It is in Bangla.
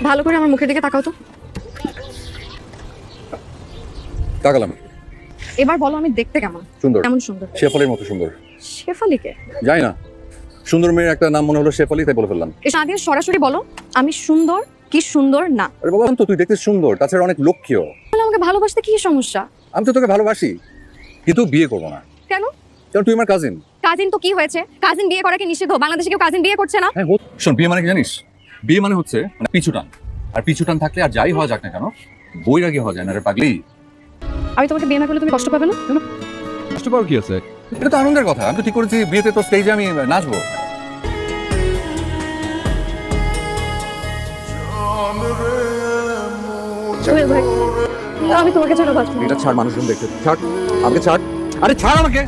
ভালো করে আমার মুখের দিকে তাকাও তো। তাকালাম। এবার বলো আমি দেখতে কেমন? সুন্দর। কেমন সুন্দর? শেফালির মতো সুন্দর। শেফালিকে? জানি না, সুন্দর মেয়ের একটা নাম মনে হলো শেফালি, তাই বলে ফেললাম। এসে আগে সরাসরি বলো আমি সুন্দর কি সুন্দর না। আরে বাবা, তো তুই দেখতে সুন্দর, তাছাড়া অনেক লক্ষ্মীও। তাহলে আমাকে ভালোবাসতে কি সমস্যা? আমি তো তোকে ভালোবাসি, কিন্তু বিয়ে করবো না। কেন? কারণ তুই আমার কাজিন। কাজিন তো কি হয়েছে? কাজিন বিয়ে করা কি নিষিদ্ধ? বাংলাদেশে কেউ কাজিন বিয়ে করছে না। হ্যাঁ, শোন, বিয়ে মানে কি জানিস? বিয়ে মানে হচ্ছে পিছুটান। আর পিছুটান থাকলে আর যাই হওয়া যাক না কেন, বৈরাগী হওয়া যায় না রে পাগলি। আমি তোমাকে বিয়ে না করলে তুমি কষ্ট পাবে না? কষ্ট পাওয়ার কি আছে? এটা তো আনন্দের কথা। আমি তো ঠিক করেছি বিয়েতে তো স্টেজে আমি নাচবো। সোহেল ভাই, আমি তোমাকে ছাড়া বাঁচব না। এটা ছাড়, মানুষজন দেখতে ছাড়, আমাকে ছাড়। আরে ছাড় আমাকে।